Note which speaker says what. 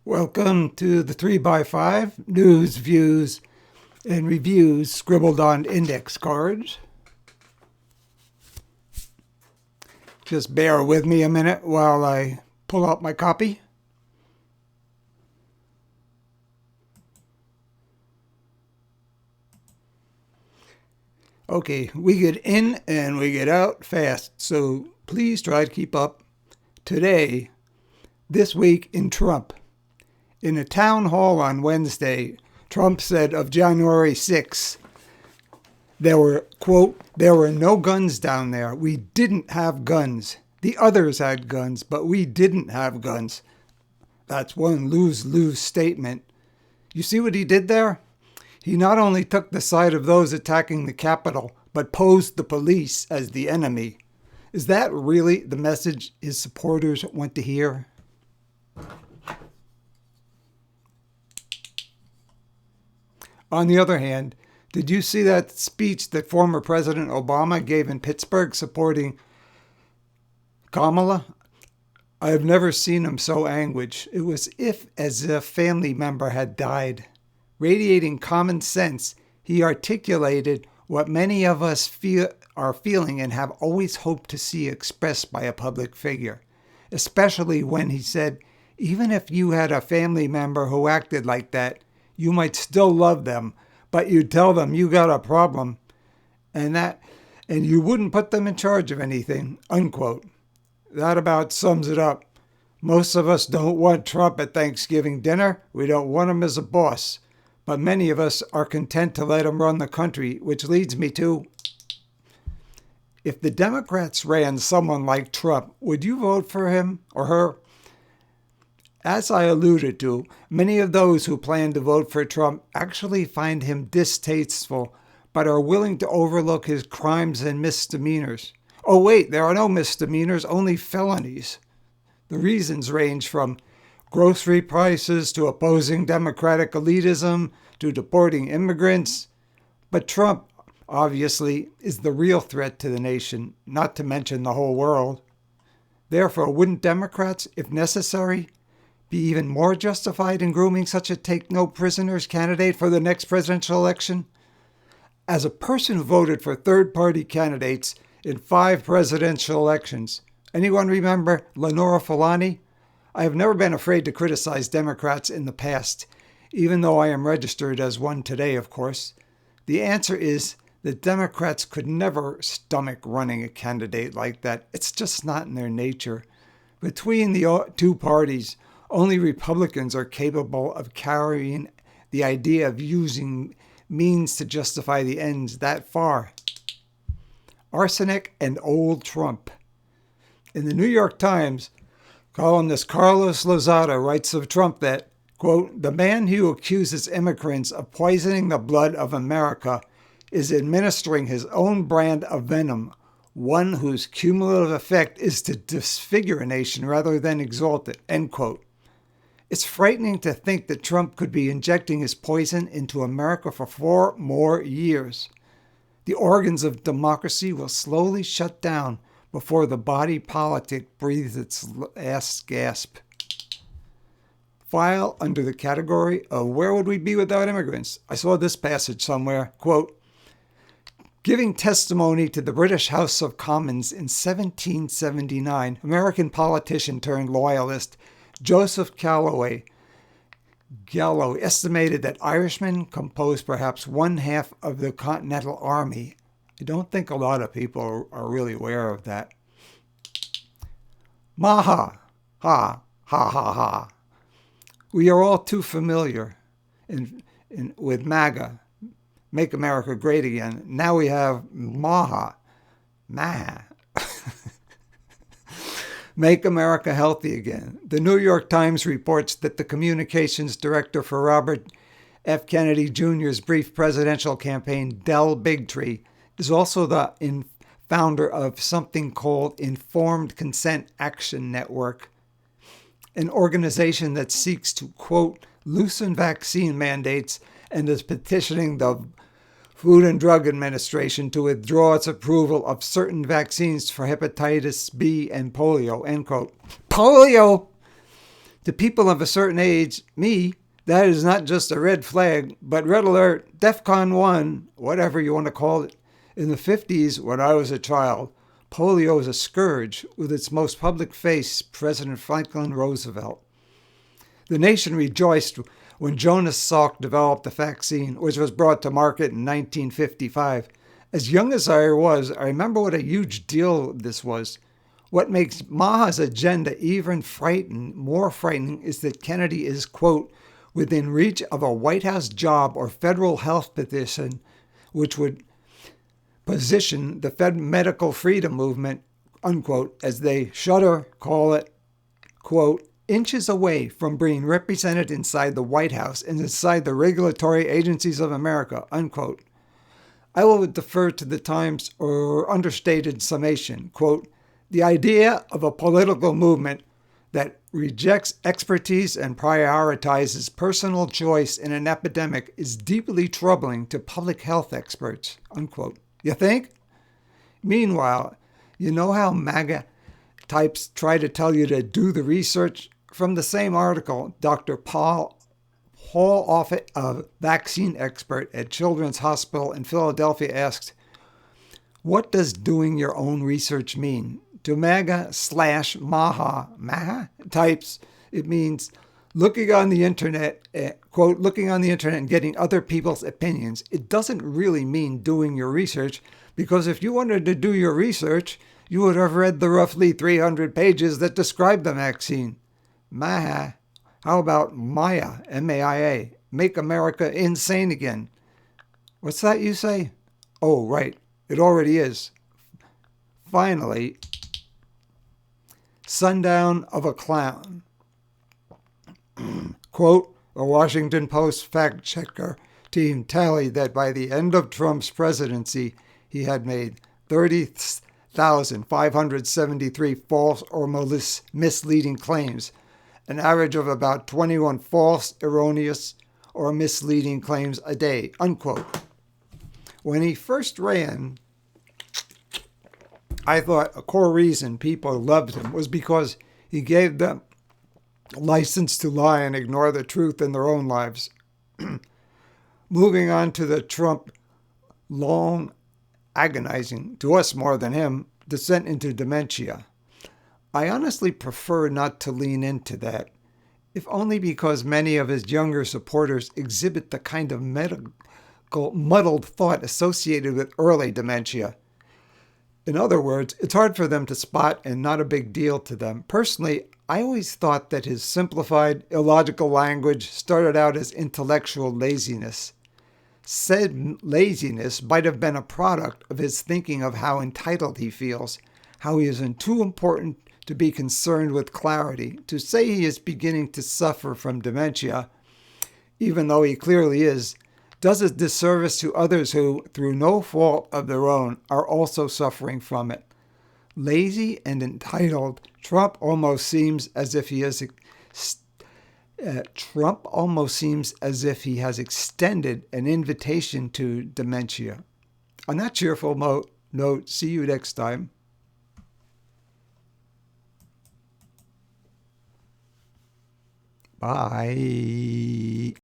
Speaker 1: Welcome to the 3x5 news, views, and reviews scribbled on index cards. Just bear with me a minute while I pull out my copy. Okay, we get in and we get out fast, so please try to keep up. Today, this week in Trump. In a town hall on Wednesday, Trump said of January 6th, there were, quote, "there were no guns down there. We didn't have guns. The others had guns, but we didn't have guns." That's one lose-lose statement. You see what he did there? He not only took the side of those attacking the Capitol, but posed the police as the enemy. Is that really the message his supporters want to hear? On the other hand, did you see that speech that former President Obama gave in Pittsburgh supporting Kamala? I have never seen him so anguished. It was as if a family member had died. Radiating common sense, he articulated what many of us are feeling and have always hoped to see expressed by a public figure, especially when he said, even if you had a family member who acted like that, you might still love them, but you'd tell them you got a problem and you wouldn't put them in charge of anything, unquote. That about sums it up. Most of us don't want Trump at Thanksgiving dinner. We don't want him as a boss. But many of us are content to let him run the country, which leads me to, if the Democrats ran someone like Trump, would you vote for him or her? As I alluded to, many of those who plan to vote for Trump actually find him distasteful, but are willing to overlook his crimes and misdemeanors. Oh wait, there are no misdemeanors, only felonies. The reasons range from grocery prices to opposing democratic elitism to deporting immigrants. But Trump, obviously, is the real threat to the nation, not to mention the whole world. Therefore, wouldn't Democrats, if necessary, be even more justified in grooming such a take-no-prisoners candidate for the next presidential election? As a person who voted for third-party candidates in 5 presidential elections, anyone remember Lenora Fulani? I have never been afraid to criticize Democrats in the past, even though I am registered as one today, of course. The answer is that Democrats could never stomach running a candidate like that. It's just not in their nature. Between the two parties, only Republicans are capable of carrying the idea of using means to justify the ends that far. Arsenic and old Trump. In the New York Times, columnist Carlos Lozada writes of Trump that, quote, "the man who accuses immigrants of poisoning the blood of America is administering his own brand of venom, one whose cumulative effect is to disfigure a nation rather than exalt it," end quote. It's frightening to think that Trump could be injecting his poison into America for 4 more years. The organs of democracy will slowly shut down before the body politic breathes its last gasp. File under the category of where would we be without immigrants? I saw this passage somewhere, quote, "Giving testimony to the British House of Commons in 1779, American politician turned loyalist Joseph Gallo estimated that Irishmen composed perhaps 1/2 of the Continental Army. I don't think a lot of people are really aware of that. MAHA, ha, ha, ha, ha. We are all too familiar with MAGA, Make America Great Again. Now we have MAHA, Make America Healthy Again. The New York Times reports that the communications director for Robert F. Kennedy Jr.'s brief presidential campaign, Del Bigtree, is also the founder of something called Informed Consent Action Network, an organization that seeks to, quote, loosen vaccine mandates and is petitioning the Food and Drug Administration to withdraw its approval of certain vaccines for hepatitis B and polio, end quote. Polio! To people of a certain age, me, that is not just a red flag, but red alert, DEFCON 1, whatever you want to call it. In the 50s, when I was a child, polio was a scourge with its most public face, President Franklin Roosevelt. The nation rejoiced when Jonas Salk developed the vaccine, which was brought to market in 1955. As young as I was, I remember what a huge deal this was. What makes MAHA's agenda even more frightening is that Kennedy is, quote, within reach of a White House job or federal health position, which would position the Fed medical freedom movement, unquote, as they shudder, call it, quote, inches away from being represented inside the White House and inside the regulatory agencies of America, unquote. I will defer to the Times or understated summation, quote, the idea of a political movement that rejects expertise and prioritizes personal choice in an epidemic is deeply troubling to public health experts, unquote. You think? Meanwhile, you know how MAGA types try to tell you to do the research? From the same article, Dr. Paul Offit, a vaccine expert at Children's Hospital in Philadelphia, asked, what does doing your own research mean? To MAGA/MAHA types, it means looking on the internet, quote, looking on the internet and getting other people's opinions. It doesn't really mean doing your research, because if you wanted to do your research, you would have read the roughly 300 pages that describe the vaccine. MAHA, how about MAIA, M-A-I-A, make America insane again? What's that you say? Oh, right, it already is. Finally, Sundown of a clown. Quote, a Washington Post fact-checker team tallied that by the end of Trump's presidency, he had made 30,573 false or misleading claims, an average of about 21 false, erroneous, or misleading claims a day, unquote. When he first ran, I thought a core reason people loved him was because he gave them license to lie and ignore the truth in their own lives. Moving on to the Trump long, agonizing, to us more than him, descent into dementia. I honestly prefer not to lean into that, if only because many of his younger supporters exhibit the kind of muddled thought associated with early dementia. In other words, it's hard for them to spot and not a big deal to them. Personally, I always thought that his simplified, illogical language started out as intellectual laziness. Said laziness might have been a product of his thinking of how entitled he feels, how he isn't too important to be concerned with clarity. To say he is beginning to suffer from dementia, even though he clearly is, does a disservice to others who, through no fault of their own, are also suffering from it. Lazy and entitled, Trump almost seems as if he has extended an invitation to dementia. On that cheerful note, see you next time. Bye.